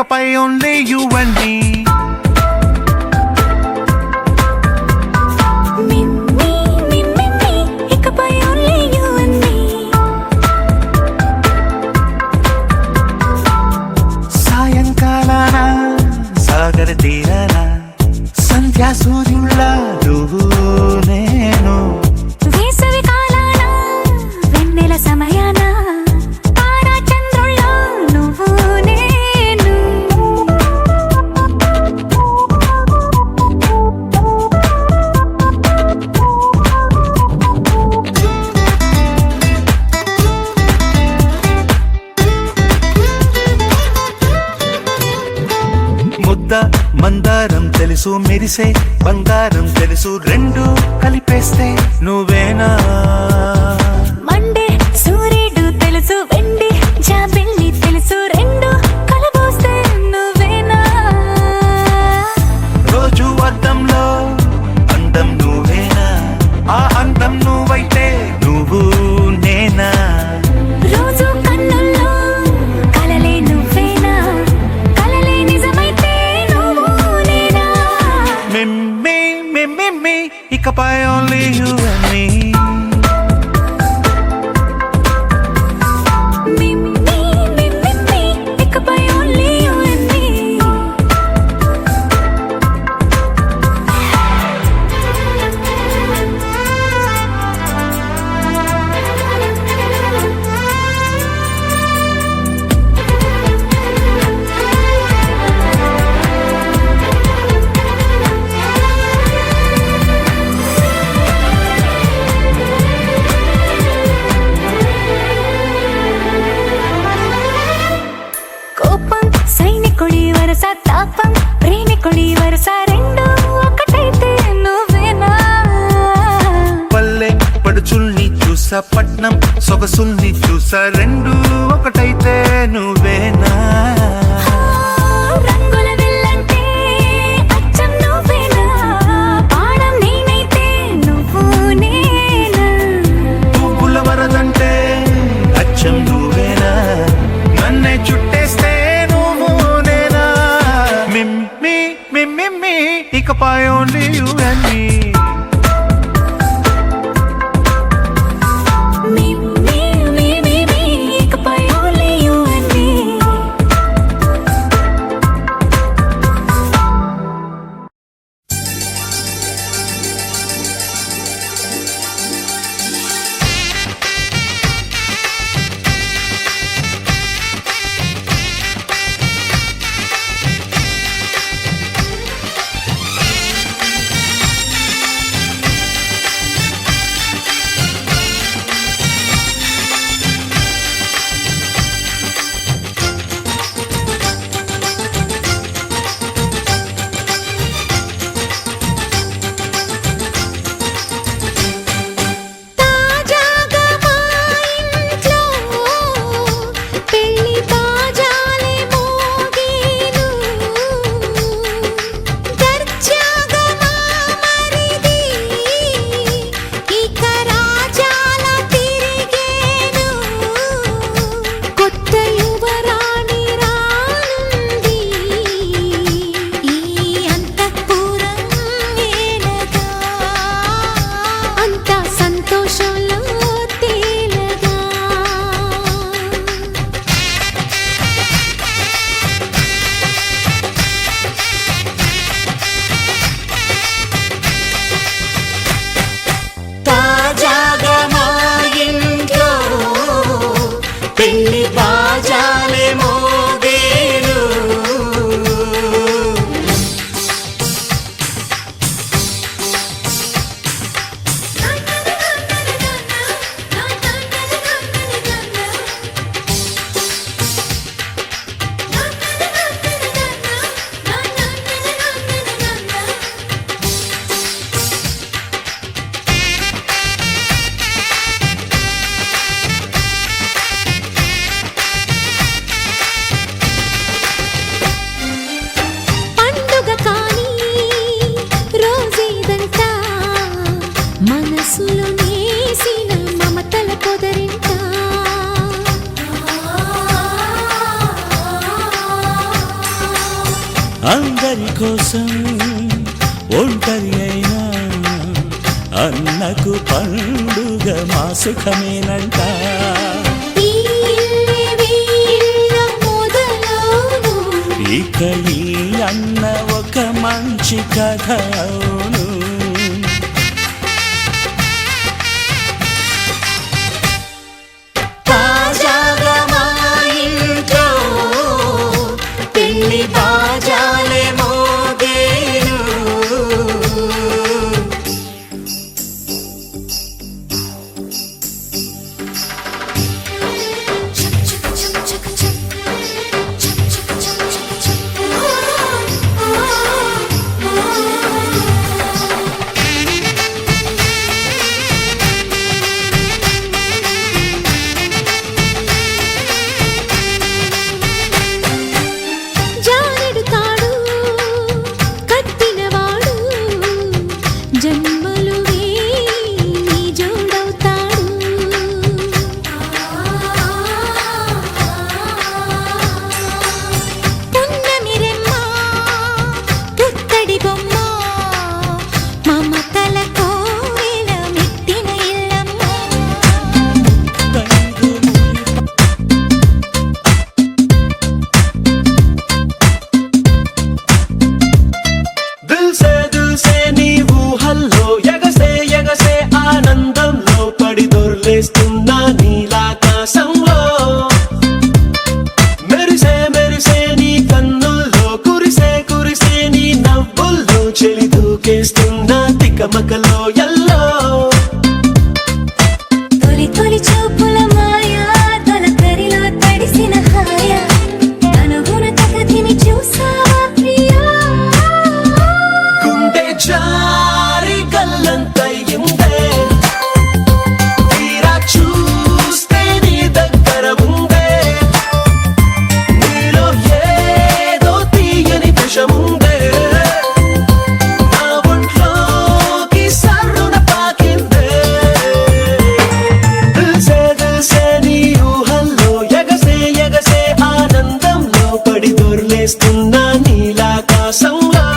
ఇకపై only you and మీ. సాయంకాలాన సాగర తీరాన సంధ్యా సూర్యుళ్ళ నువ్వు నేను, వేసవి కాలాన వెన్నెల సమయాన తారా చంద్రుళ్ళ నువ్వు నేను. ముద్ద మందారం తెలుసు, మెరిసే బంగారం తెలుసు, రెండు కలిపేస్తే నువ్వేనా. మండే సూర్యుడు తెలుసు, వెండి జాబిల్లి తెలుసు, రెండు కలబోస్తే నువ్వేనా. రోజు అద్దంలో అందం నువ్వేనా, ఆ అందం నువ్వైతే నువ్వు నేనా. రోజు కన్నుల్లో కలలే నువ్వేనా, కలలే నిజమైతే నువ్వు నేనా. మిమ్మి మిమ్మి ఇకపై only you and me. Meme meme ఇకపై ఓన్లీ యు అండ్ మీ. కోపం సైనికుడి వరస, తాపం ప్రేమికుడి వరస, రెండు ఒకటైతే నువ్వేనా. పల్లె పడుచుల్ని చూసా, పట్నం సొగసుల్ని చూసా, రెండు ఒకటైతే నువ్వేనా. రంగుల విల్లంటే అచ్చం నువ్వేనా, బాణం నేనైతే నువ్వు నేనా. పువ్వుల వరదంటే అచ్చం నువ్వేనా, నన్నే చుట్టేస్తే నువ్వు నేనా. మిమ్మి మిమ్మి ఇకపై only you and me. Meme meme ఇకపై ఓన్లీ యు అండ్ మీ. అందరి కోసం ఒంటరి అయినా అన్నకు పండుగ మా సుఖమేనంట. ఈ ఇల్లే వీళ్ళ మొదలవును. ఇక ఈ అన్న ఒక మంచి కథ అవును. తాజాగా మా ఇంట్లో పెళ్లి బాజాలే మోగేను. జానెడు తాడు కట్టినవాడు జన్మలు వేయి జోడవుతాడు. పున్నమిరెమ్మ పుత్తడి బొమ్మ మమతల కోవెల మెట్టిన ఇల్లమ్మ. దిల్సే నీ ఊహల్లో ఎగసే ఎగసే ఆనందంలో పడి దొర్లేస్తున్నా నీలాకాశంలో. మెరిసే మెరిసే నీ కన్నుల్లో కురిసే కురిసే నీ నవ్వుల్లో చెలి దూకేస్తున్నా తికమకలో ఎల్లో. తొలి తొలి చూపుల మాయా తొలకరిలో తడిసిన హాయ అనుగుణ తగతిని చూసావా ప్రియా. గుండె జారి గల్లంతయ్యిందే తీరా చూస్తే నీ దగ్గర ఉందే. నీలో ఏదో తీయని విషముందే నా ఒంట్లోకి సర్రున పాకిందే. దిల్సే నీ ఊహల్లో ఎగసే ఎగసే ఆనందంలో పడి దొర్లేస్తున్నా నీలాకాశంలో.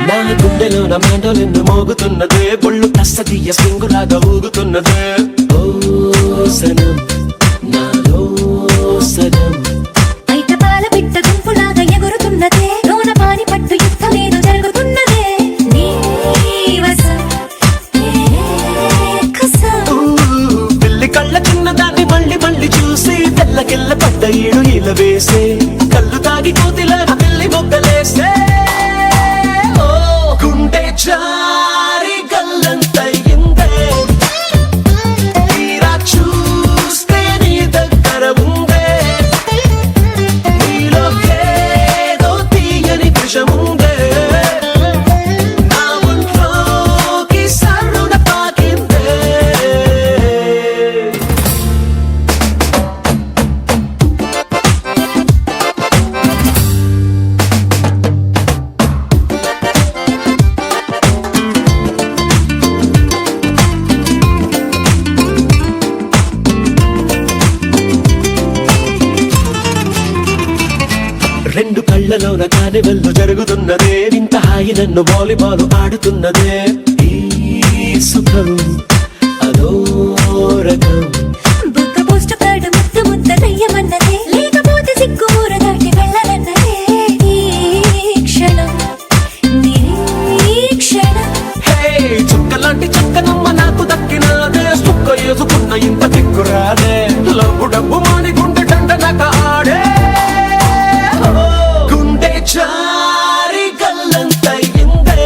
నా గుండెలో నా మెండోలిన్ను మోగుతున్నదే బొళ్ళు కస్తీయ స్ప్రింగులాగా ఊగుతున్నదే. ఓ సనం నాలో సనం బయట పాల పిట్ట గుంపులాగా ఎగురుతున్నదే లోన పాని పట్టు యుద్ధమేదో జరుగుతున్నదే. నీ వసం ఏ కసం పిల్లి కళ్ళ చిన్నదాన్ని మళ్ళీ మళ్ళీ చూసి తెల్లకెళ్ళ పడ్డ ఈడు ఇలా వేసే కళ్ళు తాగి కోతిలాగా పిల్లి మొగ్గలేసే. ఓ గుండె జారి గల్లంతయ్యిందే తీరా చూస్తే నీ దగ్గర ఉందే. నీలో ఏదో తీయని విషముందే నా ఒంట్లోకి సర్రున పాకిందే. రెండు కళ్ళలోన కానివెల్లు జరుగుతున్నదే వింత హాయి నన్ను వాలీబాల్ ఆడుతున్నదే. ఈ సుఖం అదో రకం బుక్క పోస్ట్ కార్డు ముద్దు ముద్దలయ్యమన్నదే లేకపోతే సిగ్గు ఊర దాటి వెళ్ళనన్నదే. ఈ క్షణం నిరీక్షణం హే చుక్కలాంటి చక్కనమ్మ నాకు దక్కినాదే. సుక్క వేసుకున్న ఇంత దిక్కురాదే లబ్బు డబ్బు మాని గుండె డండ నక ఆడే. ఓ, గుండె జారి గల్లంతయ్యిందే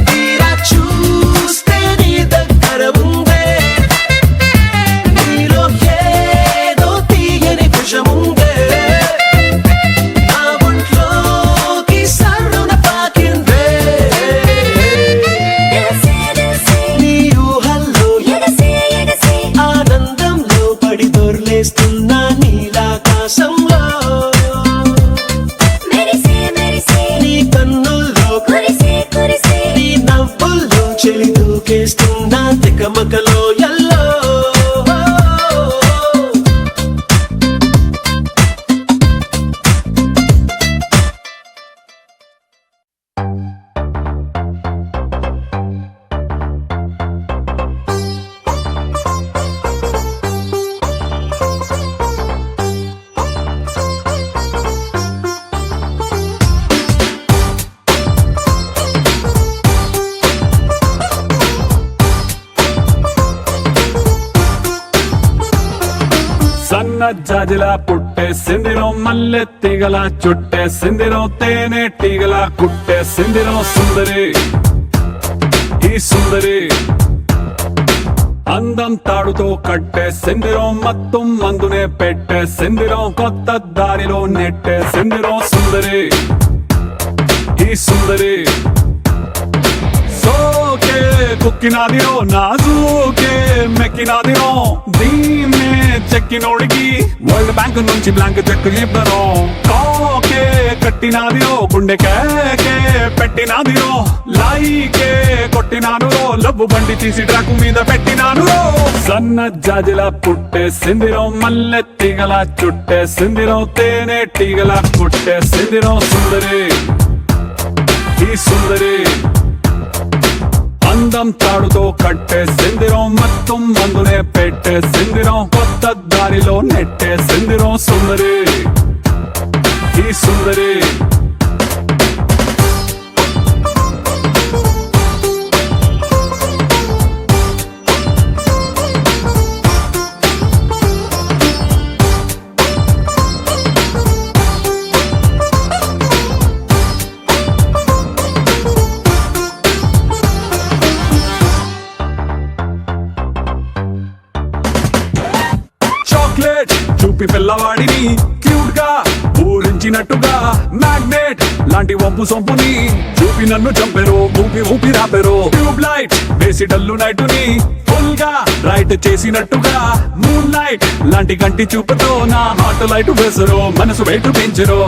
తీరా చూస్తే నీ దగ్గర ఉందే. జాజిలా పుట్టేసిందిరో మల్లె తీగల చుట్టేసిందిరో తేనె తీగల కుట్టేసిందిరో సుందరి ఈ సుందరి అందం తాడుతో కట్టేసిందిరో మత్తం మందునే పెట్టేసిందిరో కొత్త దారిలో నెట్టేసిందిరో సుందరి ఈ సుందరి సోకే కుక్కినాదిరో నాజూకే మెక్కినాదిరో దీన్నే చెక్కినోడికి వరల్డ్ బ్యాంక్ నుంచి బ్లాంక్ చెక్ ఇవ్వరు కాకే కట్టినాదిరో గుండె కేకే పెట్టినాదిరో లైకే కొట్టినాను లవ్వు బండి తీసి ట్రాకు మీద పెట్టినాను సన్న జాజిలా పుట్టేసిందిరో మల్లె తీగల చుట్టేసిందిరో తేనె తీగల కుట్టేసిందిరో సుందరి ఈ సుందరి అందం తాడుతో కట్టేసిందిరో మత్తం మందునే పెట్టేసిందిరో కొత్త దారిలో నెట్టేసిందిరో సుందరి ఈ సుందరి చాక్లెట్ చూపి పిల్లవాడిని క్యూట్ గా ఊరించినట్టుగా మ్యాగ్నెట్ లాంటి వంపు సొంపుని చూపి నన్ను చంపెరు ఊపి ఊపి రాపెరు ట్యూబ్ లైట్ వేసి డల్లు నైటుని ఫుల్ గా రైట్ చేసినట్టుగా మూన్ లైట్ లాంటి కంటి చూపుతో నా హార్ట్ లైట్ వేసరు మనసు వెయిట్ పెంచరు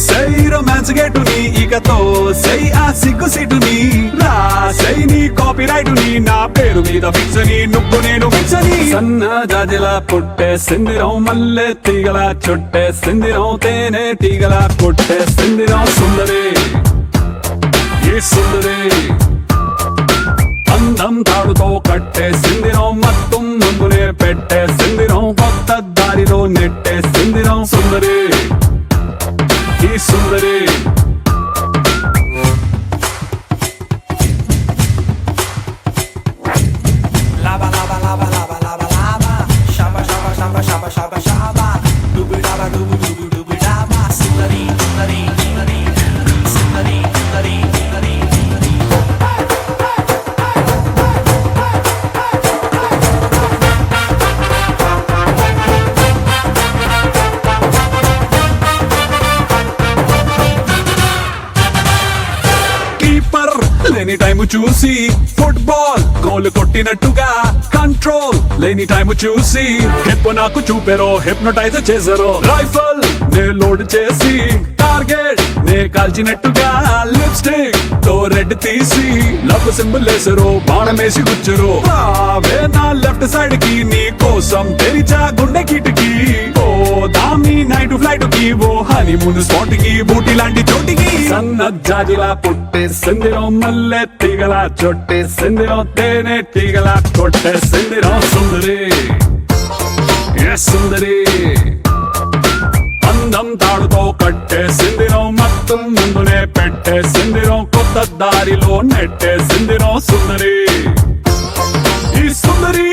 సై రొమాన్స్ గేటుని ఇకతో సై ఆ సిగ్గు సీటుని రాసై నీ కాపీ రైటుని నా పేరు మీద ఫిక్స్ అని నువ్వు నేను ఫిక్స్ అని సన్న జాజిలా పుట్టేసిందిరో మల్లె తీగల చుట్టేసిందిరో తేనె తీగల కొట్టేసిందిరో సుందరి ఈ సుందరి అందం తాడుతో కట్టేసిందిరో మత్తం ముందునే పెట్టేసిందిరో కొత్త దారిలో నెట్టేసిందిరో సుందరి ఈ సుందరి Lava, lava, lava, lava, lava, lava. Shaba, shaba, shaba, shaba, shaba, shaba. Dooby daba, dooby dooby dooby daba. Sundari, sundari, sundari, sundari, sundari, sundari, sundari. Keeper లేని టైము చూసి ఫుట్బాల్ గోల్ కొట్టినట్టుగా కంట్రోల్ లేని టైము చూసి hip నాకు చూపెరో hypnotise చేసారో rifle నే load చేసి target నే కాల్చినట్టుగా lipstick తో రెడ్ తీసి లవ్ సింబల్ వేసరు బాణమేసి గుచ్చరు రావే నా లెఫ్ట్ సైడ్ కి నీ కోసం తెరిచా గుండె కిటికి ఓ దామి నైట్ ఫ్లైట్ కి ఓ హనీమూన్ స్పాట్ కి బూటి లాంటి చోటికి సన్న జాజిలా పుట్టేసిందిరో మల్లె తీగల చుట్టేసిందిరో తేనె తీగల కొట్టేసిందిరో సుందరి సుందరి అందం తాడుతో కట్టేసిందిరో మత్తం ముందునే పెట్టేసిందిరో కొత్త దారిలో నెట్టేసిందిరో సుందరి ఈ సుందరి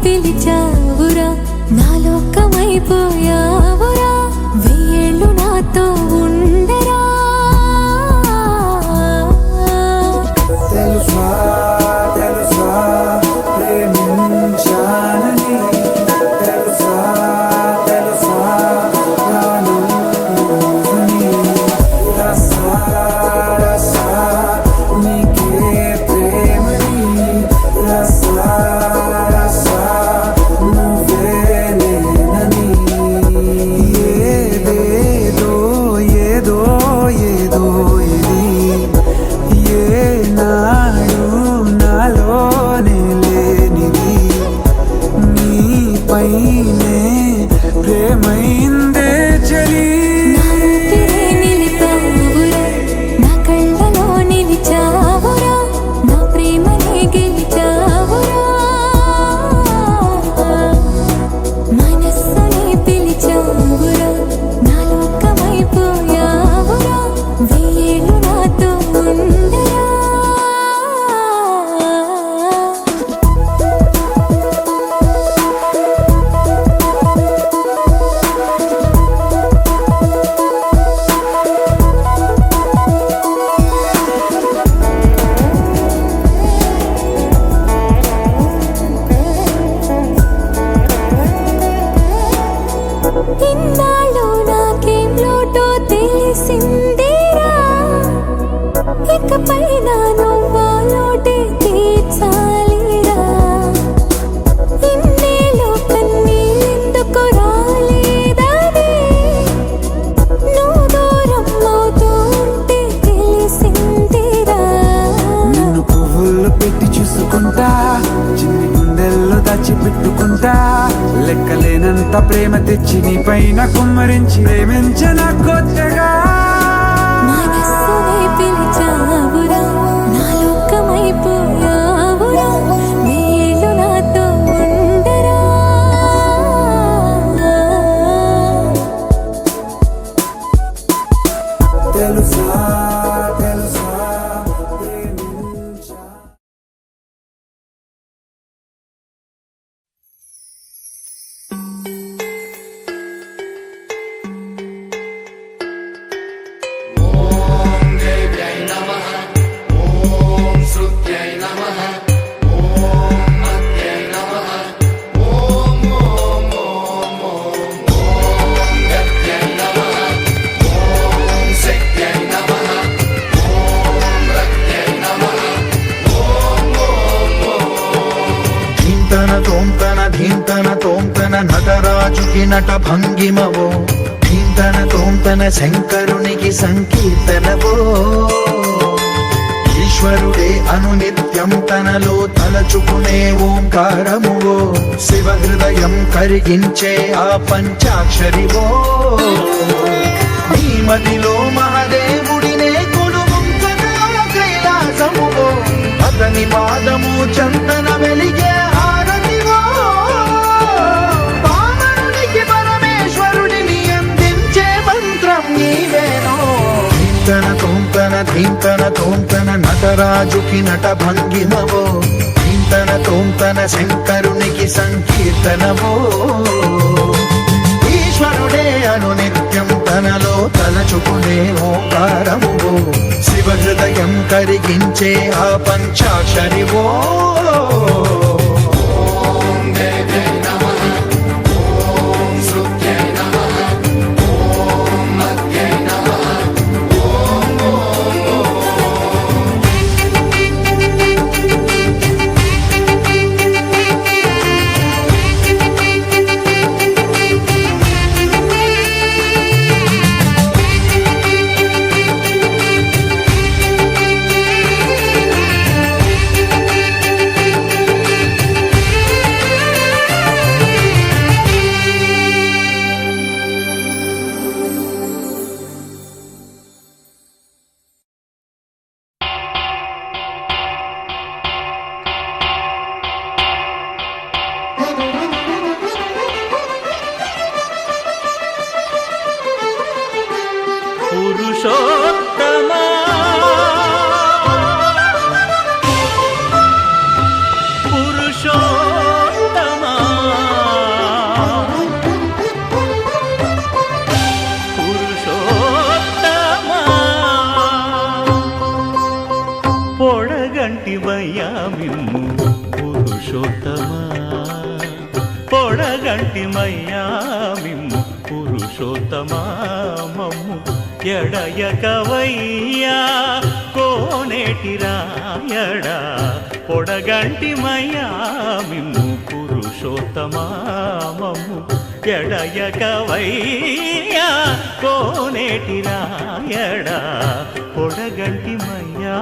పిలిచావురా నా లోకమైపోయావురా వెయ్యేళ్ళు నాతో ఉండరా తెలుసా తెలుసా ప్రేమించానని తెలుసా తెలుసా ప్రాణాన్ని రసా రసా నీకే ప్రేమని రసా రసా నువ్వేనేనని ఏదేదో ఏదో ఏదో ఇది ఏనాడు నాలోనే లేనిది నీపైనే ప్రేమైందే చలి నా ఊపిరే నిలిపావురా నా కళ్ళలో నిలిచావురా నా ప్రేమనే గెలిచావురా మనస్సుని పిలిచావురా నా లోకమైపోయావురా వెయ్యేళ్ళు నాతో ఉండరా ఇన్నాళ్ళు నాకేం లోటో తెలిసిందేరా ఇకపై నా నువ్వా లోటే తీర్చాలిరా ఇన్నేళ్ళు కన్నీళ్ళెందుకు రాలేదని నువ్వు దూరం అవుతూ ఉంటే తెలిసిందిరా నిన్ను పువ్వుల్లో పెట్టి చూసుకుంటా చిన్ని గుండెల్లో దాచిపెట్టుకుంటా లెక్కలేనంత ప్రేమ తెచ్చి నీ పైన కుమ్మరించి ప్రేమించిన కొత్తగా మనస్సునే పిలిచావురా నా లోకమైపోయావురా వెయ్యేళ్ళు నాతో ఉండరా తెలుసా తెలుసా ప్రేమించా ధీంతన తోంతన ధీంతన తోంతన నటరాజుకి నట భంగిమవో ధీంతన తోంతన శంకరునికి సంకీర్తనవో ఈశ్వరుడే అనునిత్యం తనలో తలచుకునే ఓంకారమువో శివ హృదయం కరిగించే ఆ పంచాక్షరివో నీ మదిలో మహాదేవుడినే కొలువుంకనా కైలాసమువో అతని పాదము చందన వెలిగే హారతివో పామరునికి పరమేశ్వరుడిని అందించే మంత్రం నీవేనో ధీంతన తోంతన ధీంతన తోంతన నటరాజుకి నట భంగిమవో ధీంతన తోంతన శంకరునికి సంకీర్తనవో ఈశ్వరుడే అనునిత్యం తనలో తలచుకునే ఓంకారమువో శివ హృదయం కరిగించే ఆ పంచాక్షరివో పురుషోత్తమా పొడగంటిమయ్యా మిమ్ము పురుషోత్తమా మమ్ము ఎడయకవయ్యా కోనేటి రాయడా పొడగంటిమయ్యా మిమ్ము పురుషోత్తమా మమ్ము ఎడయకవయ్యా కోనేటి రాయడా పొడగంటిమయ్యా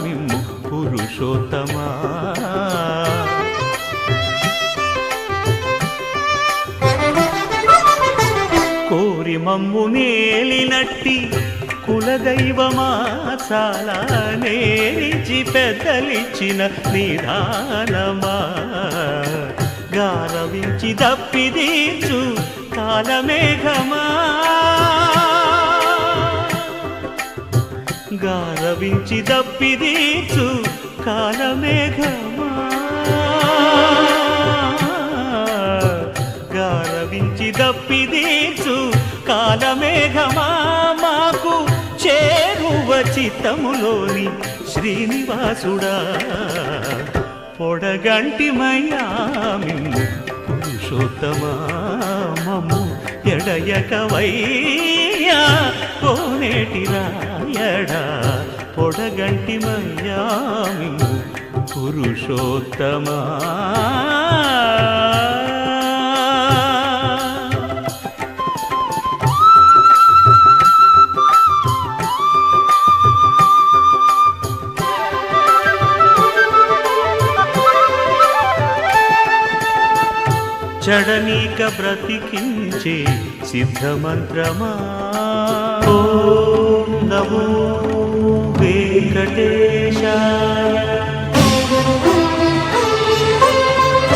మిమ్ము పురుషోత్తమా కోరి మమ్ము నేలినట్టి కులదైవమా చాలా నేరిచి పెద్దలిచ్చిన నిదానమా గారవించి దప్పిదీర్చు కాలమేఘమా గారవించి దప్పిదీర్చు కాలమేఘమా గారవించి దప్పిదీర్చు కాలమేఘమా మాకు చేరువ చిత్తములోని శ్రీనివాసుడా పొడగంటిమయ్యా మిమ్ము పురుషోత్తమా మమ్ము ఎడయకవయ్యా కోనేటి రాయడా పొడగంటిమయ్యా మిమ్ము పురుషోత్తమా చడనీక బ్రతికించే సిద్ధమంత్రమా ఓం నమో వెంకటేశాయ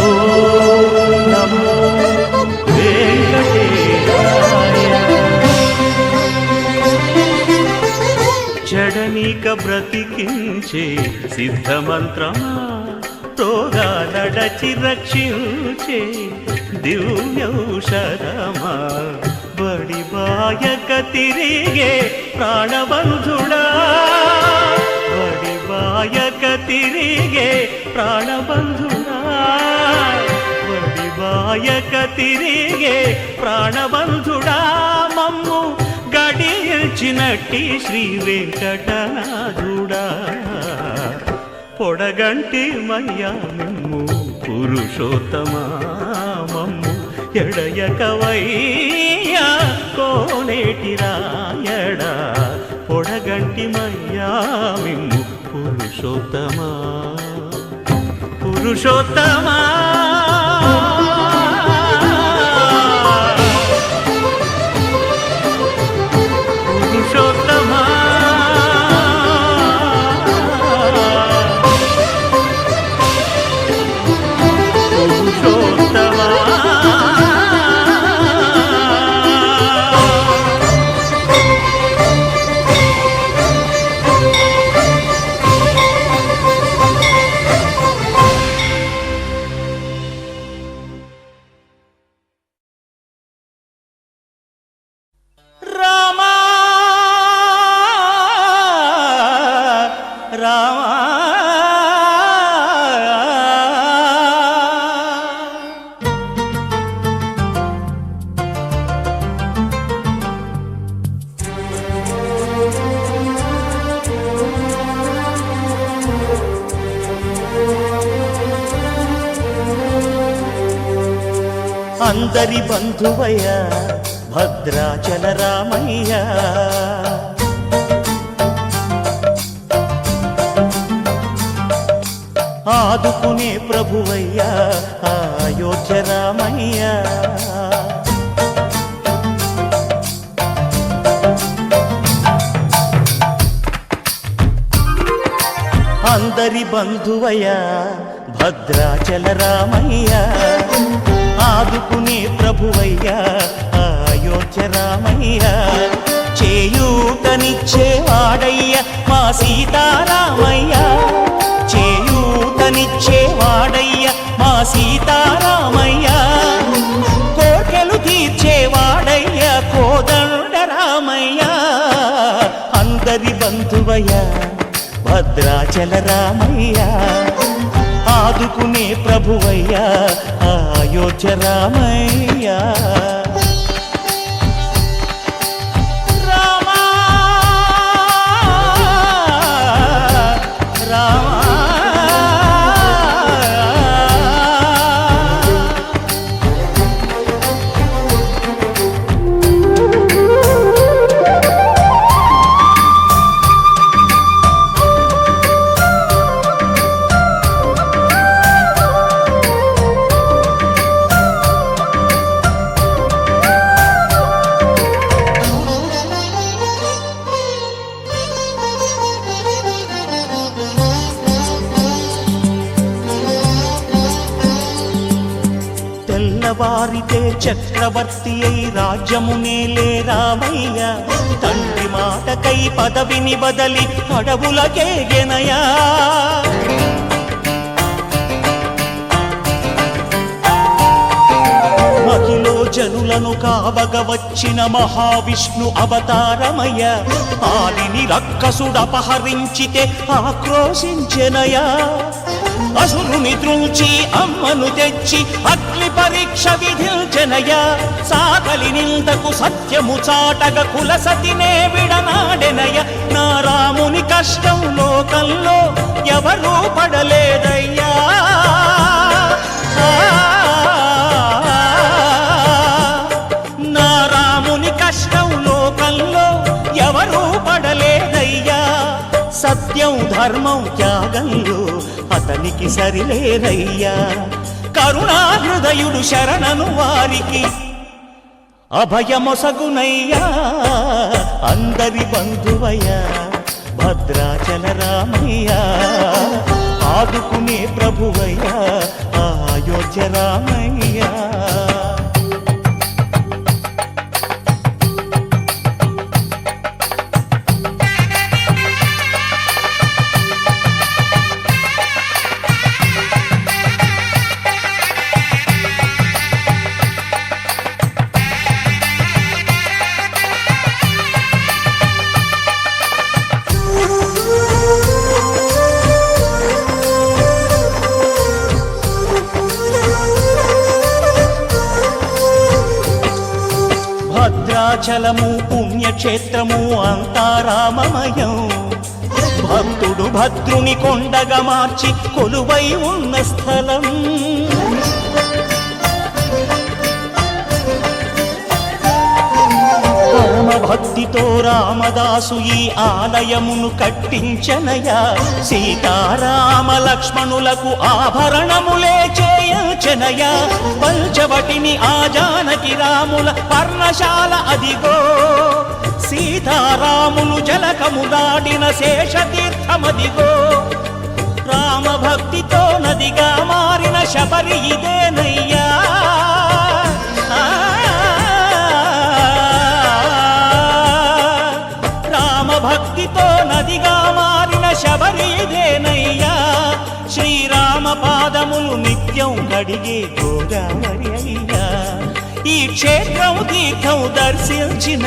ఓం నమో వెంకటేశాయ చడనీక బ్రతికించే సిద్ధమంత్రమా రోగాలడచి రక్షించే దివ్యౌషధమా బడి బాయక తిరిగే ప్రాణబంధుడా బడి బాయక తిరిగే ప్రాణబంధుడా బడి బాయక తిరిగే ప్రాణబంధుడా మమ్ము గడిచినట్టి శ్రీ వెంకటనాథుడా పొడగంటి మయ్యా మిమ్ము పురుషోత్తమా మమ్ము ఎడయకవయ్యా కోనేటి రాయడా పొడగంటి మయ్యా మిమ్ము పురుషోత్తమా పురుషోత్తమా పురుషోత్తమా అందరి బంధువయ్య భద్రాచల రామయ్య ఆదుకునే ప్రభువయ్య అయోధ్య రామయ్య అందరి బంధువయ్య భద్రాచల రామయ్య ఆదుకునే ప్రభువయ్యా అయోధ్య రామయ్య చేయూతనిచ్చేవాడయ్య మా సీతారామయ్య చేయూతనిచ్చేవాడయ్య మా సీతారామయ్య కోటలు తీర్చేవాడయ్య కోదండ రామయ్య అందరి బంధువయ్య భద్రాచల రామయ్య ఆదుకునే ప్రభువయ్యా అయోధ్య రామయ్యా. రామా రామా తెల్లవారితే చక్రవర్తి అయి రాజ్యమునేలే రామయ్య. తండ్రి మాటకై పదవిని బదలి అడవులకేగెనయా. మహిలో జనులను కావగ వచ్చిన మహావిష్ణు అవతారమయ్య. ఆలిని రక్కసుడపహరించితే ఆక్రోశించెనయా. అసురుని ద్రుంచి అమ్మను తెచ్చి అగ్ని పరీక్ష విధించెనయా. సాకలి నిందకు సత్యము చాటగ కులసతినే విడనాడెనయ. నా రాముని కష్టం లోకంలో ఎవరూ పడలేదయ్యా. నా రాముని కష్టం లోకంలో ఎవరూ పడలేదయ్యా. సత్యం ధర్మం త్యాగంలో అతనికి సరిలేరయ్యా. కరుణా హృదయుడు శరణను వారికి అభయమొసగునయ్యా. అందరి బంధువయ్యా భద్రాచల రామయ్యా. ఆదుకునే ప్రభువయ్యా అయోధ్య రామయ్యా. భద్రాచలము పుణ్యక్షేత్రము అంతా రామమయం. భక్తుడు భద్రుని కొండగా మార్చి కొలువై ఉన్న స్థలం. పరమ భక్తితో రామదాసు ఈ ఆలయమును కట్టించనయా. సీతారామ లక్ష్మణులకు ఆభరణములే చేయించనయా. పంచవటిని ఆ జానకి రాముల పర్ణశాల అదిగో. సీతారాములు జలకములాడిన శేషతీర్థమదిగో. రామభక్తితో నదిగా మారిన శబరి ఇదేనయ్యా. భక్తితో నదిగా మారిన శబరి ఇదేనయ్యా. శ్రీరామ పాదములు నిత్యం కడిగే గోదావరి అయ్యా. ఈ క్షేత్రం తీర్థం దర్శించిన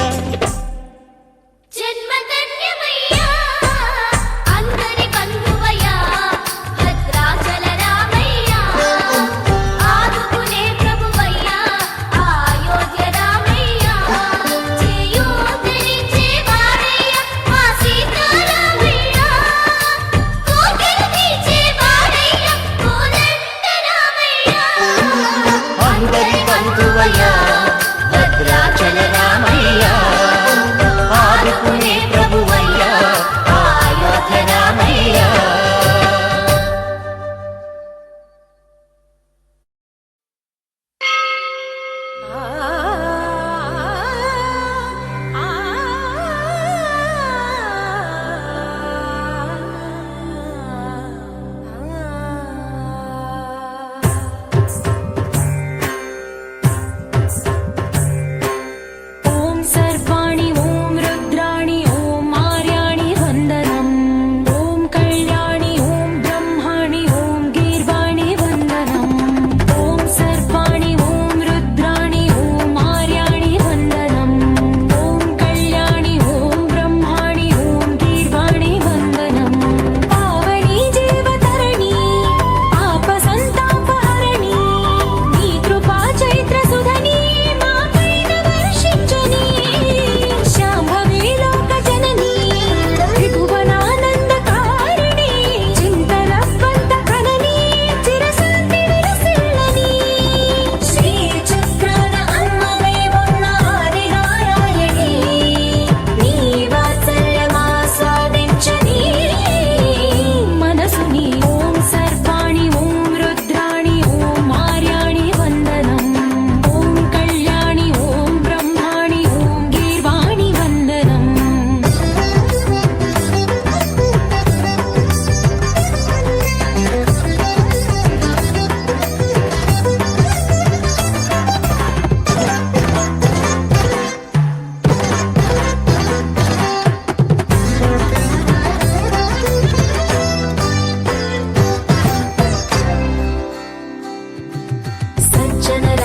భద్రాచల రామయ్య. ఆదుకునే ప్రభువయ్యా అయోధ్య రామయ్య.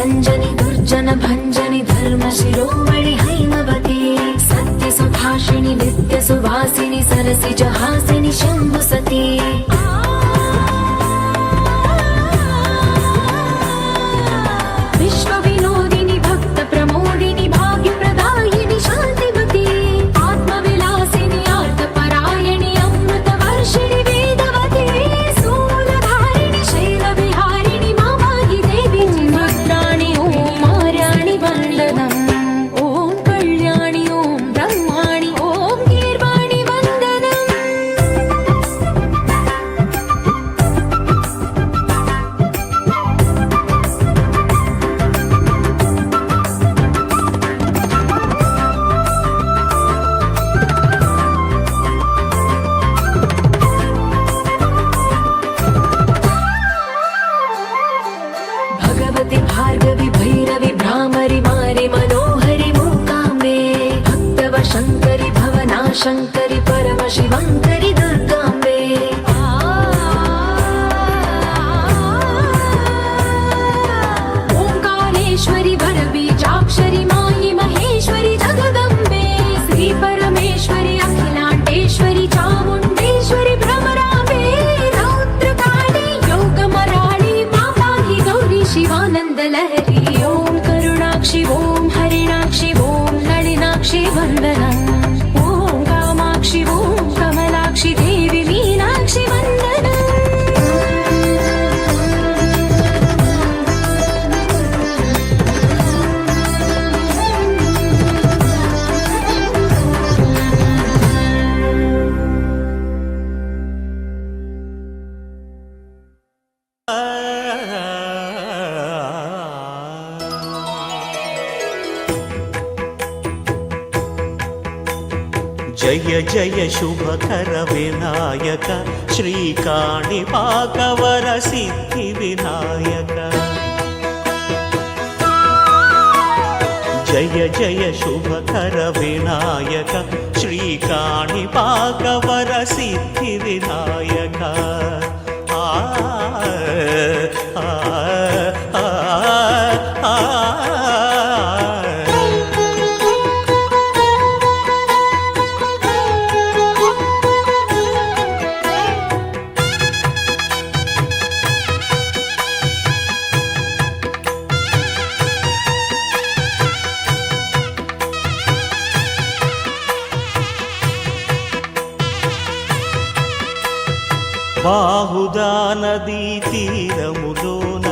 రంజని దుర్జన భంజని ధర్మ శిరోమణి హైమవతి సత్య సుభాషిణి నిత్య సువాసిని సరసి జహాసిని శంభు సతీ విశ్వ వినోదిని భక్త ప్రమోదిని భాగ్య ప్రదాయిని శాంతిమతి ఆత్మ విలాసిని ఆర్త పరాయణి అమృత వర్షిణి వేదవతి శూలధారిణి శైల విహారిణి మామాహి దేవి రుద్రాణి ఓం మార్యాణి వందనం ఓం కళ్యాణి ఓం బ్రహ్మాణి ఓం గీర్వాణి వందనం. भगवति भार्गवि भैरवि भ्रामरि मारि मनोहरि मूकाम्बे भक्तव शङ्करि भवना शङ्करि परम शिवङ्करि दुर्गाम्बे ओङ्कारेश्वरि वरबीजाक्षरि मायि महेश्वरि जगदम्बे श्री परमेश्वरि अखिलाण्डेश्वरि चामुण्डेश्वरि भ्रमराम्बे रौद्रकाली योगमराळि माताहि गौरी शिवानन्द लहरी ॐ करुणाक्षि ॐ हरिणाक्षि ॐ नलिनाक्षि वन्दनम् ॐ कामाक्षि ॐ कमलाक्षि देवी मीनाक्षि वन्दनम्. జయ జయ శుభకర వినాయక శ్రీకాణిపాకవర సిద్ధి వినాయక జయ జయ శుభకర వినాయక శ్రీకాణిపాకవర సిద్ధి వినాయక ఆ ఆ ఆ ఆ బాహుదా నదీ తీరములోన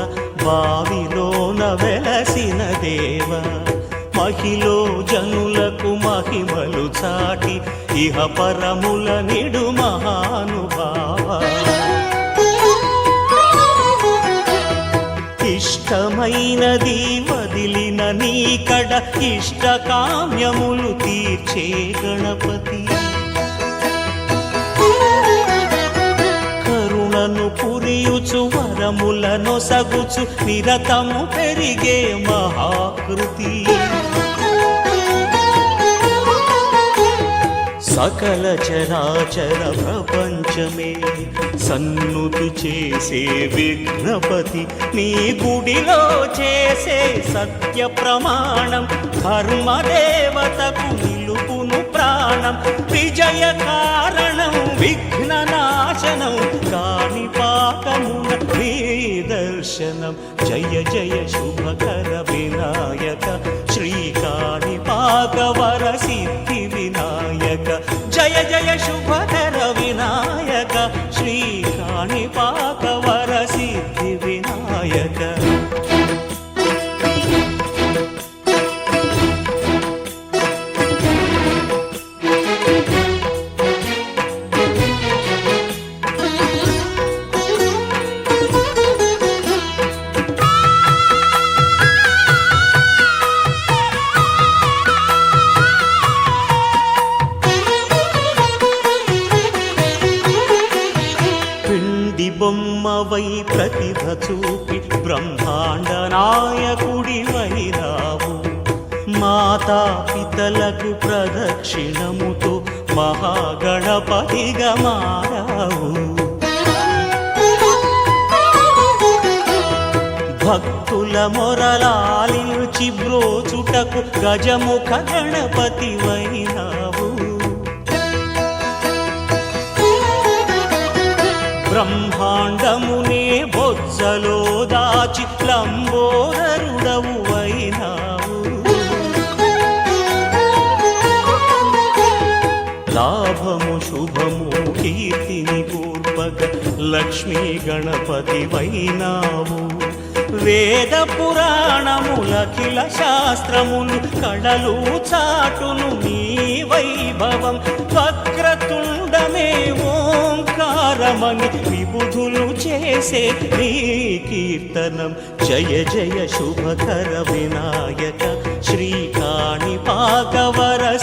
బావిలోన వెలసిన దేవ మహిలో జనులకు మహిమలు చాటి ఇహ పరముల నిడు మహానుభావ ఇష్టమైనది వదిలిన నీకడ ఇష్ట కామ్యములు తీర్చే గణపతి కరుణను పురియుచు వరములను సగుచు నిరతము పెరిగే మహాకృతి సకల చరాచర ప్రపంచమే సన్నుతి చేసే విఘ్నపతి నీ గుడిలో చేసే సత్య ప్రమాణం ధర్మదేవతకు నిలుపును ప్రాణం విజయ కారణం విఘ్న నాశనం కాణిపాకమున నీ దర్శనం జయ జయ శుభకర వినాయక శ్రీ కాణిపాకవర సిద్ధి వినాయక జయ జయ శుభకర వినాయక శ్రీ కాణిపాకవర సిద్ధి వినాయక బొమ్మవై ప్రతిభ చూపి బ్రహ్మాండ నాయకుడివైరావు మాతా పితలకు ప్రదక్షిణముతో మహాగణపతిగా మారావు భక్తుల మొరలాలించి బ్రోచుటకు గజముఖ గణపతి వైనావు బ్రహ్మాండమునే బొజ్జలో దాచి లంబోదరుడవు వైనావు లాభము శుభము కీర్తిని కూర్పగ లక్ష్మీ గణపతి వైనావు వేద పురాణములఖిల శాస్త్రములు కళలు చాటును నీ వైభవం వక్రతుండమే ఓంకారమని విబుధులు చేసే నీ కీర్తనం జయ జయ శుభకర వినాయక శ్రీకాణిపాకవర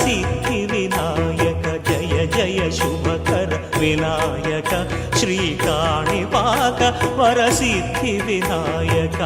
సిద్ధి వినాయక జయ జయ శుభకర వినాయక శ్రీకాణిపాక వరసిద్ధి వినాయక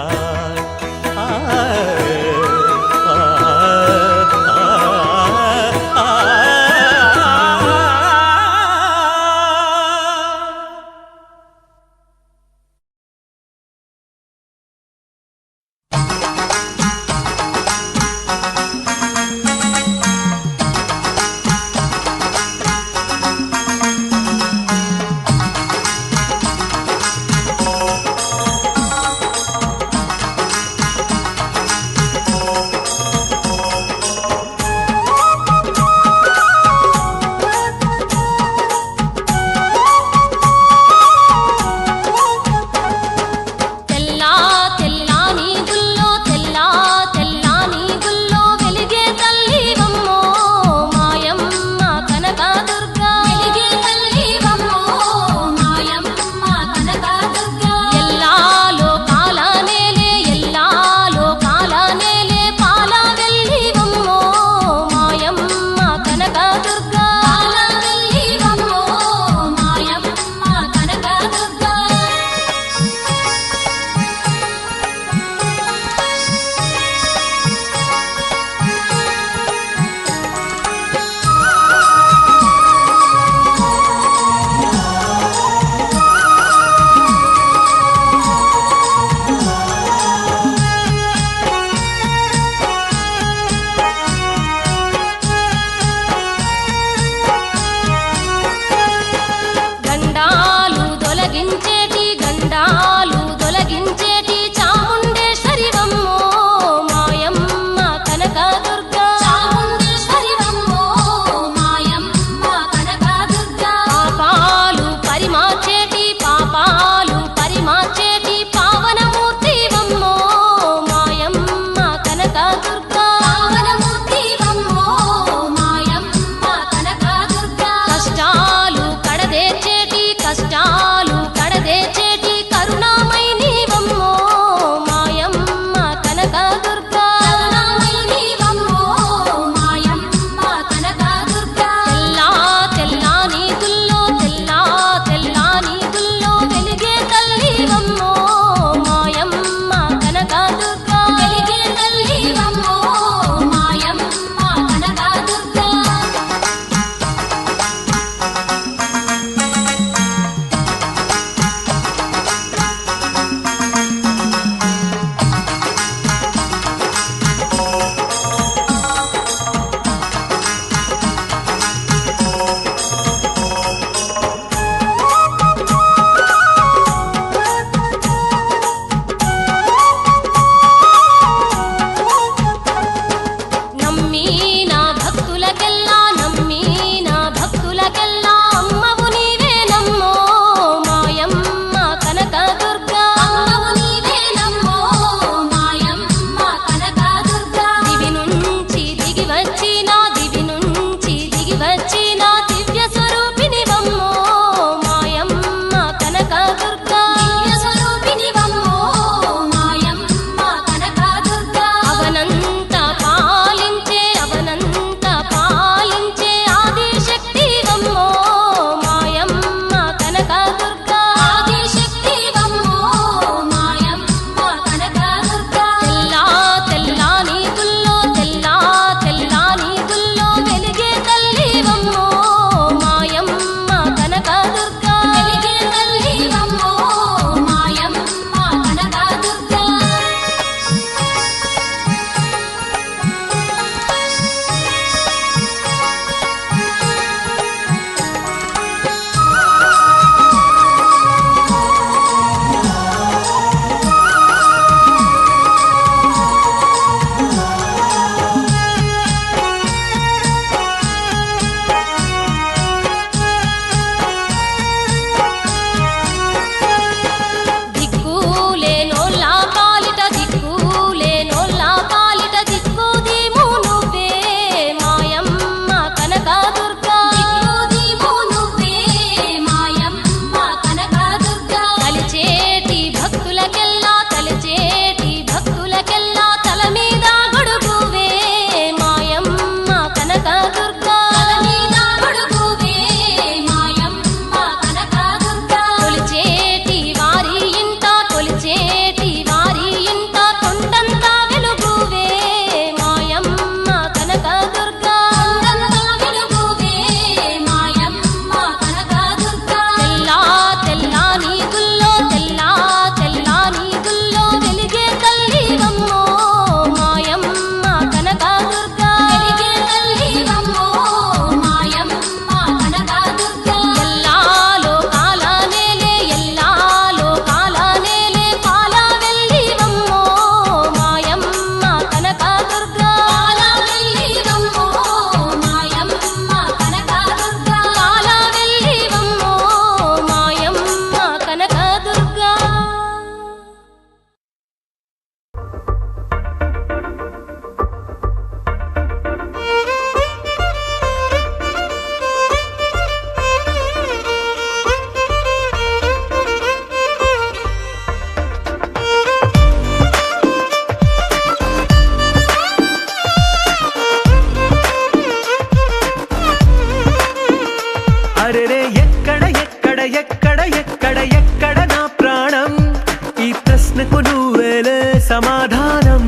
సమాధానం.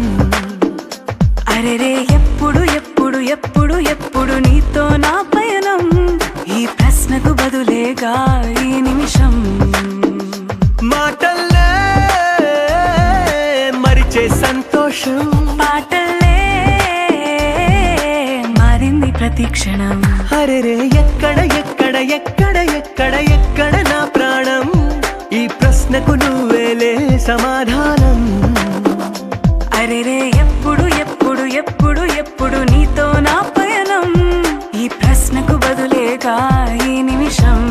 అరెరే ఎప్పుడు ఎప్పుడు ఎప్పుడు ఎప్పుడు నీతో నా పయనం, ఈ ప్రశ్నకు బదులేగా ఈ నిమిషం. మాటల్లే మరిచే సంతోషం, పాటల్లే మారింది ప్రతి క్షణం. అరెరే ఎక్కడ ఎక్కడ ఎక్కడ ఎక్కడ ఎక్కడ నా ప్రాణం, ఈ ప్రశ్నకు నువ్వేలే సమాధానం. అరెరే ఎప్పుడు ఎప్పుడు ఎప్పుడు ఎప్పుడు నీతో నా పయనం, ఈ ప్రశ్నకు బదులేగా ఈ నిమిషం.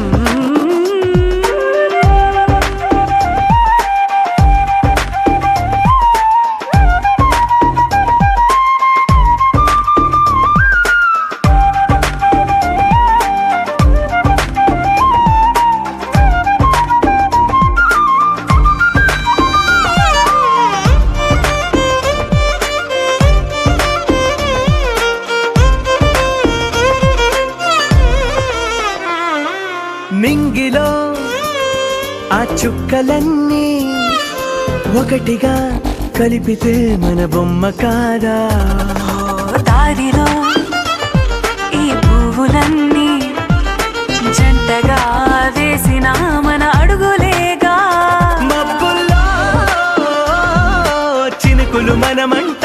మింగిలో ఆ చుక్కలన్నీ ఒకటిగా కలిపితే మన బొమ్మ కాదా. దారిలో ఈ పువ్వులన్నీ జంటగా వేసిన మన అడుగులేగా. మబ్బుల్లో చినుకులు మనమంట,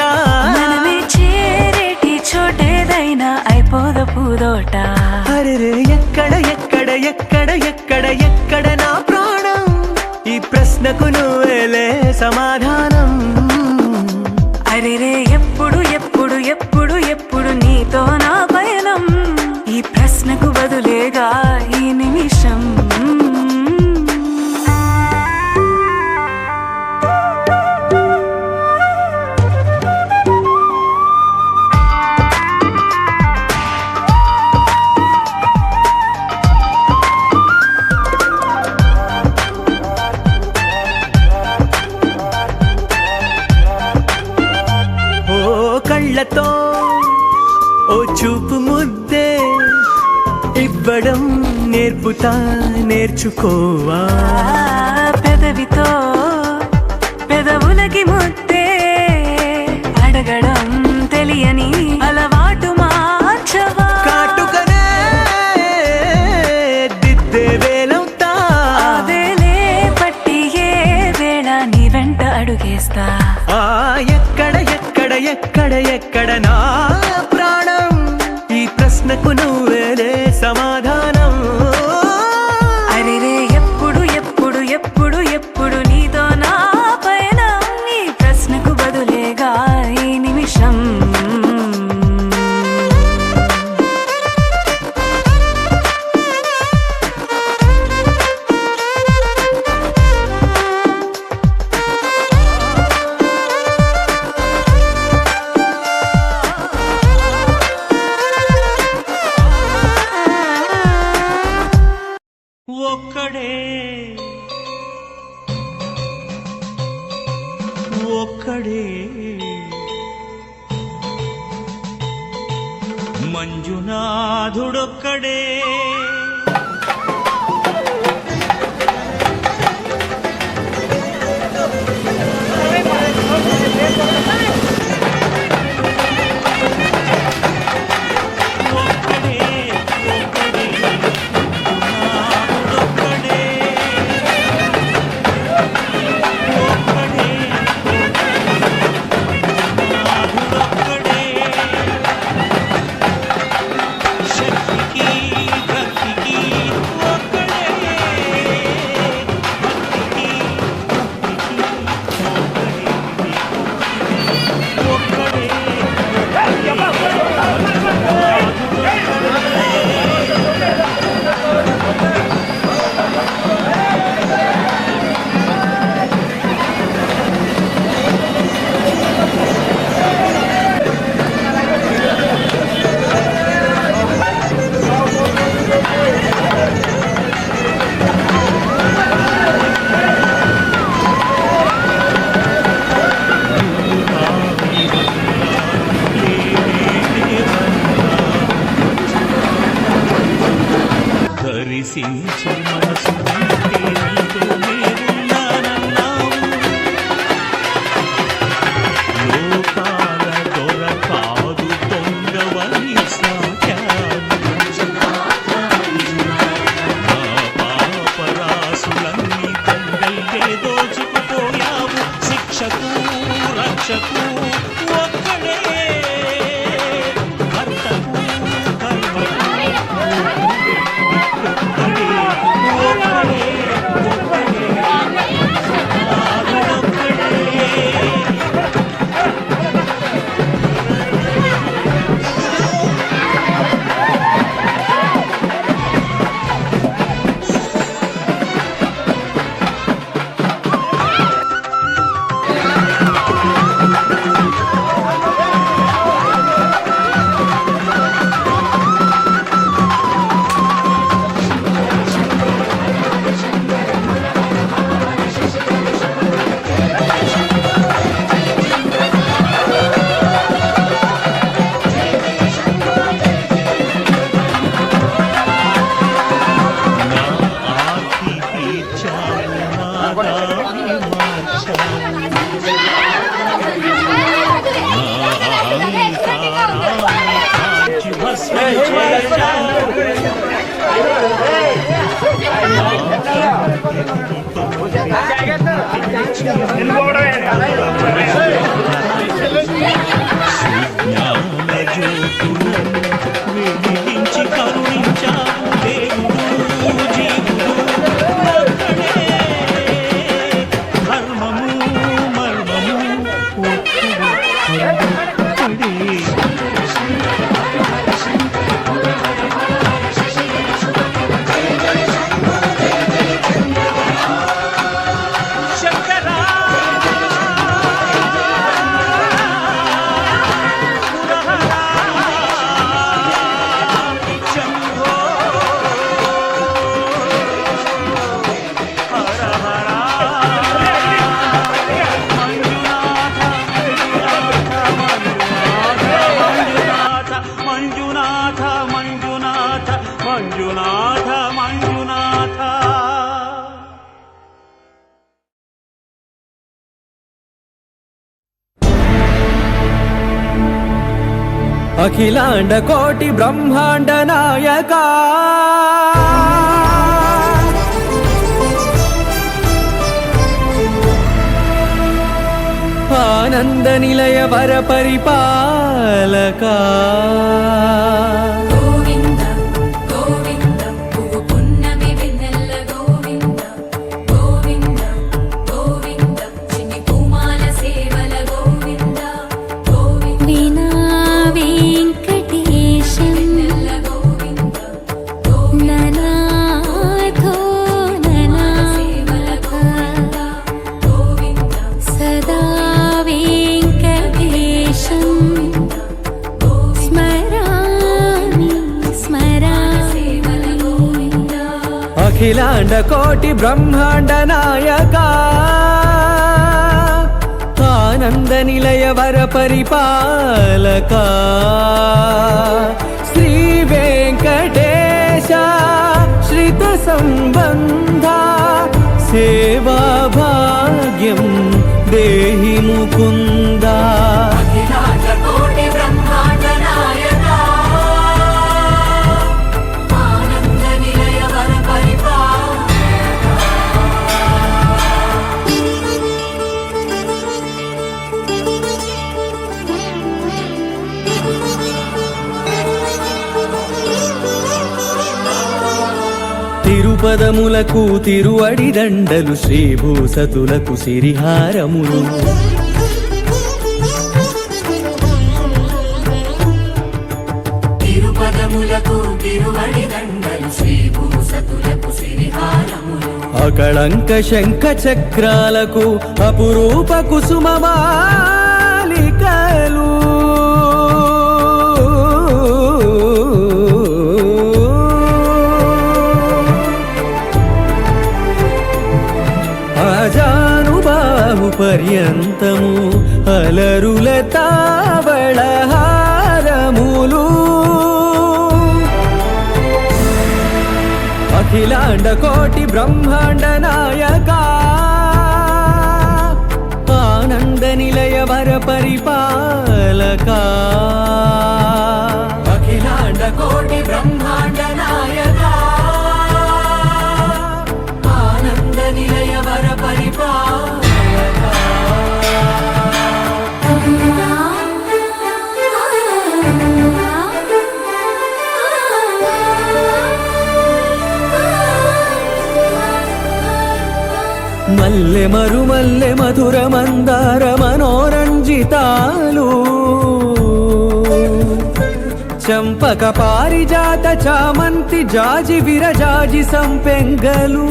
మనమే చేరేటి చోటేదైనా అయిపోద పూదోట. అరెరే ఎక్కడ ఎక్కడ ఎక్కడ ఎక్కడ ఎక్కడ నా ప్రాణం, ఈ ప్రశ్నకు నువ్వేలే సమాధానం. అరెరే ఎప్పుడు ఎప్పుడు ఎప్పుడు ఎప్పుడు నీతో నా పయనం, ఈ ప్రశ్నకు బదులేగా ఈ నిమిషం. కళ్ళతో ఓ చూపు ముద్దే ఇవ్వడం నేర్పుతా, నేర్చుకోవా. పెదవితో పెదవులకి ముద్దే అడగడం తెలియని అలవాటు మార్చవా. కాటుకనే దిద్దే వేలవుతా, వేలే పట్టి ఏ వేళ నీ వెంట అడుగేస్తా. ఎక్కడ ఎక్కడ ఎక్కడ ఎక్కడ నా ప్రాణం, ఈ ప్రశ్నకు నువ్వేలే సమాధానం. అరెరే ఎప్పుడు ఎప్పుడు ఎప్పుడు ఎప్పుడు నీతో నా పయనం, ఈ ప్రశ్నకు బదులేగా ఈ నిమిషం. ఒక్కడే ఒక్కడే మంజునాథుడొక్కడే, శక్తికి భక్తికి రక్షకు ఒక్కడే భర్తకు కర్మకు ఒక్కడే వెలిగించి కరుణించావు దేవుడు జీవుడు ఒక్కడే ధర్మము మర్మము ఒక్కడే మంజునాథ మంజునాథ మంజునాథ మంజునాథ అఖిలాండ కోటి బ్రహ్మాండ నాయకా ఆనంద నిలయ వర పరిపాలకా గోవింద గోవింద పువ్వు పున్నమి వెన్నెల గోవింద గోవింద గోవింద చిన్ని పూమాల సేవల గోవింద గోవింద వీణా వెంకటేశం వెన్నెల గోవింద ననాథో ననా సేవల గోవింద గోవింద సదా వెంకటేశం స్మరామి స్మరామి గోవింద అఖిలాండ కోటి బ్రహ్మాండ నాయకా ఆనంద నిలయ వర పరిపాలకా శ్రీ వెంకటేశ శ్రిత సంబంధ సేవా భాగ్యం దేహి ముకుందా అఖిలాండ కోటి బ్రహ్మాండ నాయకా ఆనంద నిలయ వర పరిపాలకా తిరుపదములకు తిరువడి దండలు శ్రీభూసతులకు సిరిహారములు తిరుపదములకు తిరువడి దండలు శ్రీభూసతులకు సిరిహారములు అకళంక శంఖ చక్రాలకు అపురూప కుసుమమాలికలు అజానుబాహు పర్యంతము అలరుల తావళహారములు అఖిలాండ కోటి బ్రహ్మాండ నాయకా ఆనంద నిలయ వర పరిపాలకా అఖిలాండ కోటి బ్రహ్మాండ నాయకా ఆనంద నిలయ వర పరిపాలకా మధుర మందార మనోరంజితాలు చంపక పారిజాత చామంతి జాజి విరజాజి సంపెంగలు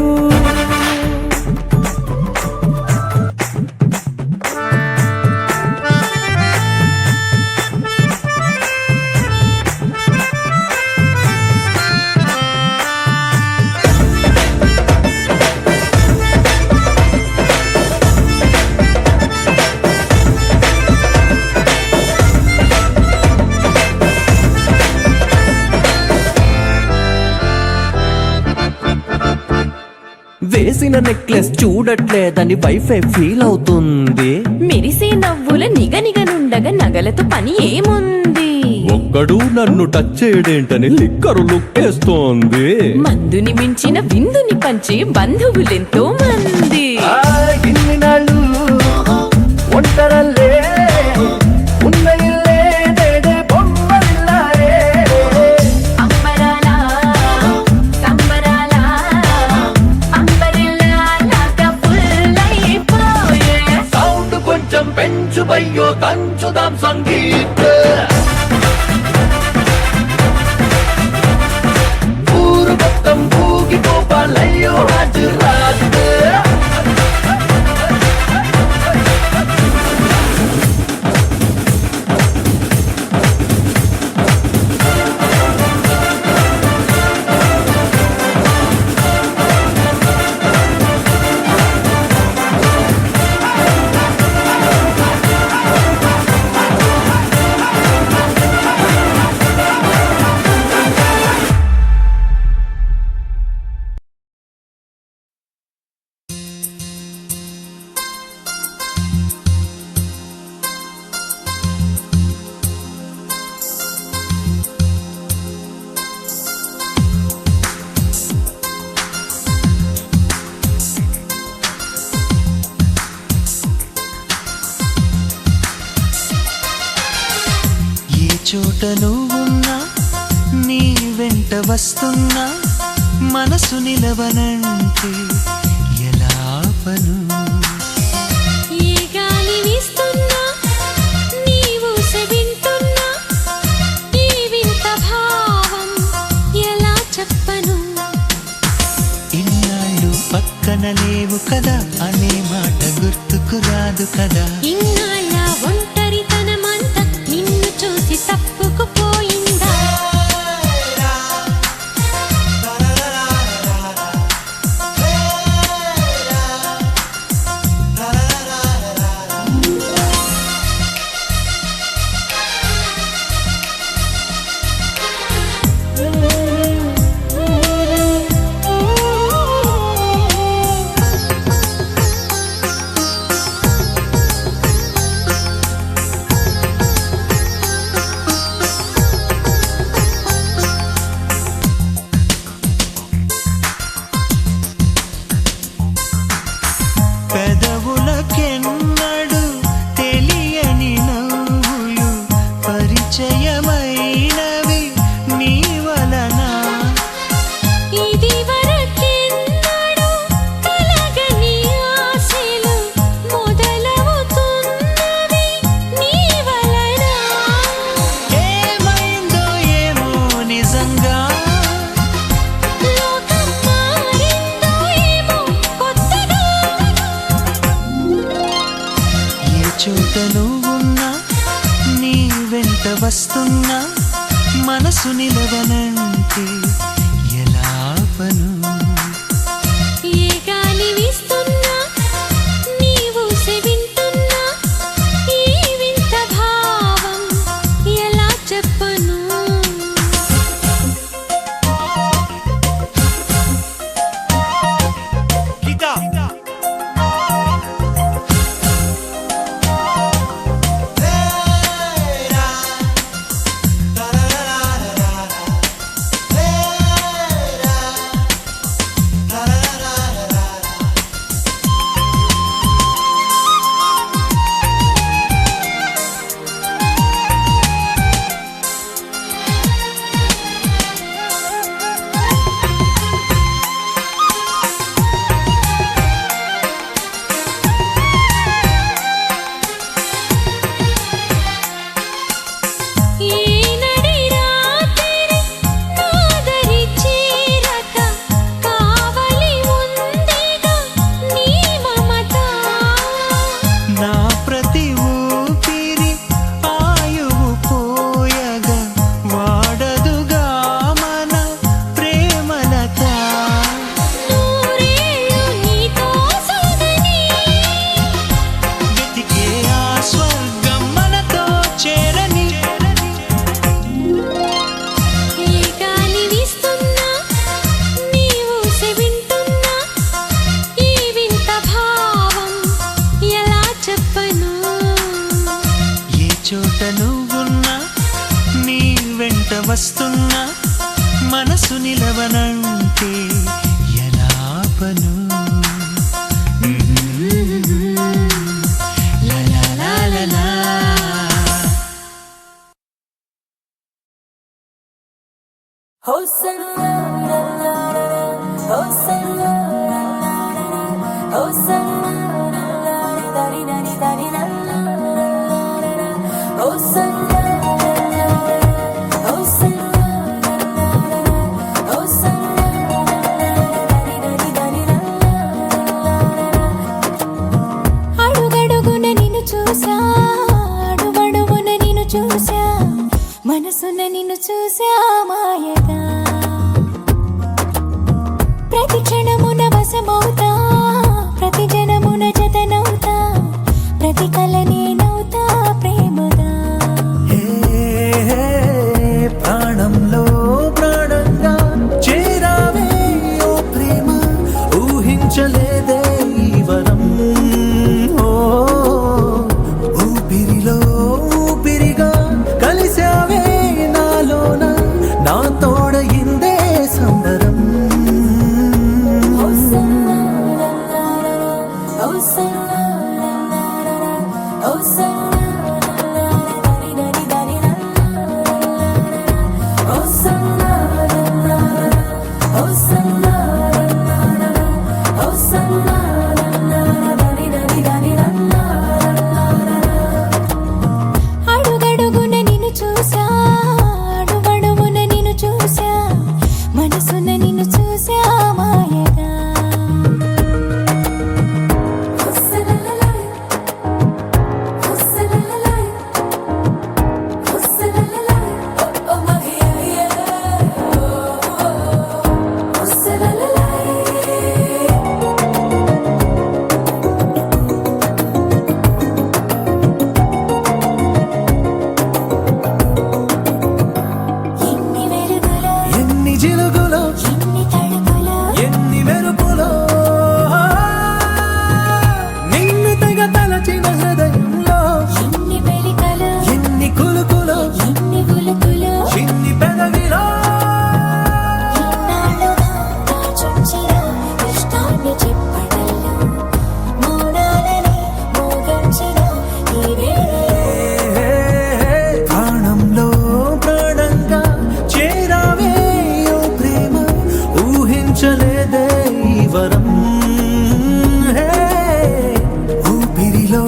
వేసిన నెక్లెస్ చూడట్లేదని వైఫై ఫీల్ అవుతుంది మెరిసే నవ్వుల నిగనిగనుండగా నగలతో పని ఏముంది ఒక్కడు నన్ను టచ్ చేయడేంటని లిక్కరు లుక్కేస్తోంది మందుని మించిన విందుని పంచే బంధువులెంతో మంది ఇన్ని నాళ్ళు ఒంటరల్లే ఉన్న ఇల్లే నేడే బొమ్మలిల్లాయే అంబరాల సంబరాల అంబరిల్లాగా ఫుల్లైపోయే సౌండ్ కొంచెం పెంచు బయ్యో తంచుదాం సంగీత ఊరు మొత్తం ఊగిపోపాలయ్యో హాజరాత్ చోట నువ్వున్నా నీ వెంట వస్తున్నా మనసు నిలవనంటే ఎలా పను ఏ గాలి వీస్తున్నా నీవు వింటున్నా ఈ వింత భావం ఎలా చెప్పను ఇన్నాళ్ళు పక్కన లేవు కదా అనే మాట గుర్తుకు రాదు కదా ఇన్నాళ్ళ ఒంటరితనమంతా నిన్ను చూసి తప్పుకుపోయిందా పెదవులకెన్నడు తెలియని నవ్వులు పరిచయమైనవి నీ వలన ఇది వరకెన్నడూ కలగని ఆశలు మొదలవుతున్నవి నీ వలన ఏమైందో ఏమో నిజంగా లోకం మారిందో ఏమో కొత్తగా ఏ చోట నువ్వున్నా నీ వెంట వస్తున్నా మనసు నిలవనంటే ఎలా పను ఏ గాలి వీస్తున్నా నీవు వింటున్నా ఈ వింత భావం ఎలా చెప్పను వెంట నువ్వున్నా నీ వెంట వస్తున్నా మనసు నిలవనంటే ఎలా ఆపను లా లా లా లా లా. అడుగడుగున నిన్ను చూసా అడుగడుగున నిన్ను చూసా మనసున నిన్ను చూసా మాయగా ప్రతి క్షణమున వశమవుతా ప్రతి జనమున జతనవుతా ప్రతి కల నేనవుతా ప్రేమగా ప్రాణంలో ప్రాణంగా చేరావే ఓ ప్రేమ ఊహించలేదే ఈ వరం ఓ ఊపిరిలో ఊపిరిగా కలిసావే నాలోన నా తోడయిందే సంబరం అడుగడుగున నిన్ను చూసా అడుగడుగున నిన్ను చూసా మనసున నిన్ను చూసా మాయగా ఎన్ని వెలుగులో ఎన్ని జిలుగులో ఎన్ని తడుపులో ఎన్ని మెరుపులో నిన్ను తెగ తలచిన హృదయంలో ఎన్ని వెలికలో ఎన్ని కులుకులో ఎన్ని గులుకులో చిన్ని పెదవిలో ఇన్నాళ్ళుగా దాచుంచిన ఇష్టాన్ని చెప్పడంలో మౌనాలని మోగించిన ఈ వేళలో ప్రాణంలో ప్రాణంగా చేరావే ఓ ప్రేమ ఊహించలేదే ఈ వరం హే, ఊపిరిలో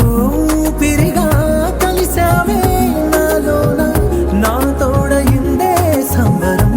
ఊపిరిగా కలిసావే నాలోన నా తోడయిందే సంబరం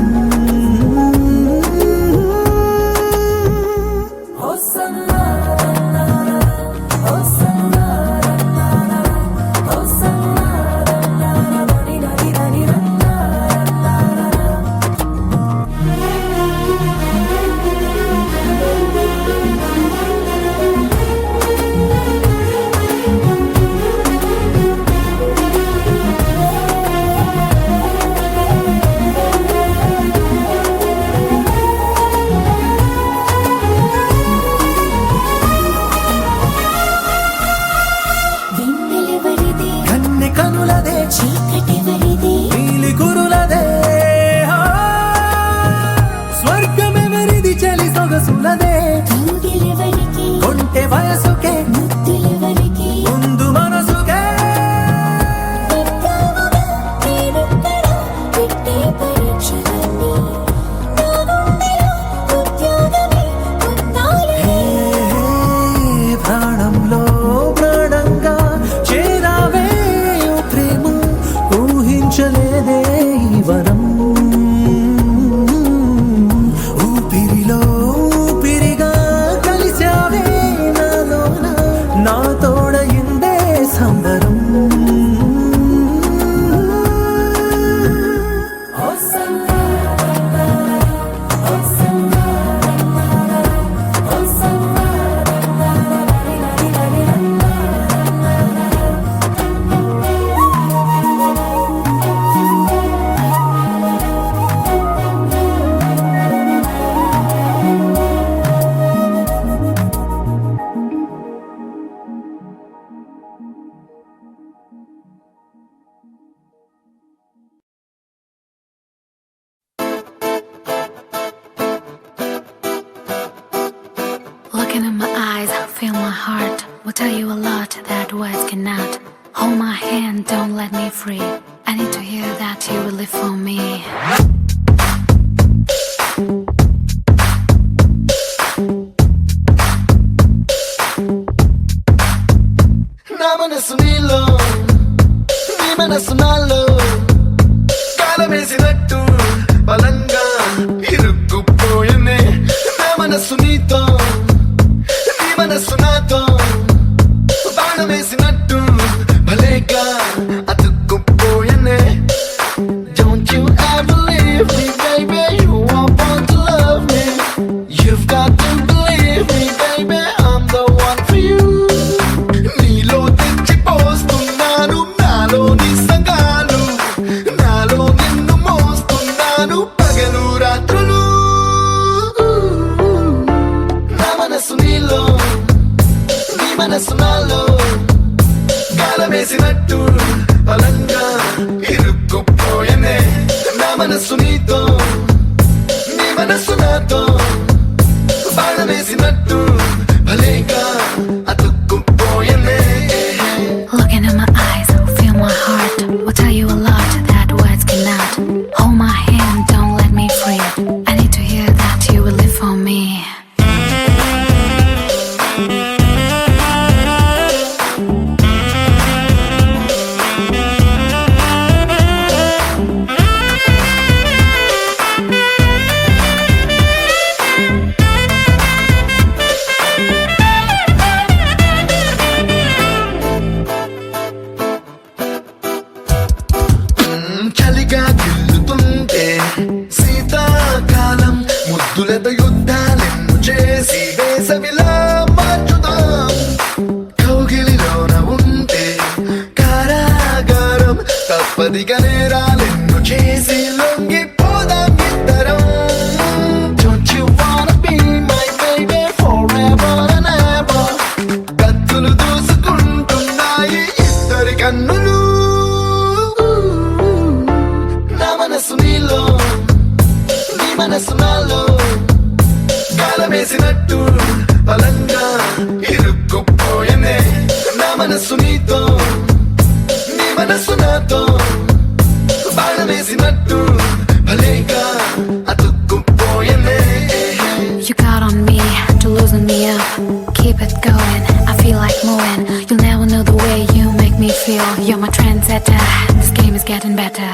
వెన్నెలెవరిది కన్నె కనులదే చీకటెవరిది నీలి కురులదే స్వర్గమెవరిది చలి సొగసులదే తూగిలెవరికి కొంటె వయసుకే ముద్దులెవరికి ముందు మనసుకే విప్పావుగా నేనెక్కడ పెట్టే పరీక్షలన్నీ నా గుండెలో ఉద్యోగమే పొందాలి ప్రాణంలో ప్రాణంగా చేరావే ఓ ప్రేమ ఊహించ Looking in my eyes, feel my heart. Will tell you a lot that words cannot. Hold my hand, don't let me free. I need to hear that you will live for me. నా మనసు నీలో నీ మనసు నాలో కాలమేసినట్టు బలంగా ఇరుక్కుపోయనే నా మనసు నీతో నీ మనసు నాతో బాణమేసినట్టు భలేగా అతుక్కుపోయనే Don't you ever leave me, baby. You are born to love me. You've got to believe me, baby. I'm the one for you. నీలో తెచ్చిపోస్తున్నాను నాలోని సంగాలు నాలో నిన్ను మోస్తున్నాను పగలు రాత్రులు నా మనసు నీలో నీ మనసు నాలో గాలమేసినట్టు బలంగా ఇరుక్కుపోయనే నా మనసు నీతో నీ మనసు నాతో బాణమేసినట్టు భలేగా అతుక్కుపోయనే Looking in my eyes, feel my heart. Will tell you a lot that words cannot. Hold my hand, don't let me free. I need to hear that you will live for me. చలిగా గిల్లుతుంటే శీతాకాలం ముద్దులతో యుద్ధాలెన్ను చేసి వేసవిలా మార్చుదాం కౌగిలిలోన ఉంటే కారాగారం తప్పదిగా నేరాలెన్ను చేసి లొంగిపోదాం ఇద్దరం Don't you wanna be my baby forever and ever కత్తులు దూసుకుంటున్నాయి ఇద్దరి కన్నులు నా మనసు నీలో నీ మనసు నాలో గాలమేసినట్టు బలంగా ఇరుక్కుపోయనే నా మనసు నీతో నీ మనసు నాతో బాణమేసినట్టు భలేగా అతుక్కుపోయనే You got on me to loosen me up. Keep it going, I feel like moving. You'll never know the way you make me feel. You're my trendsetter, this game is getting better.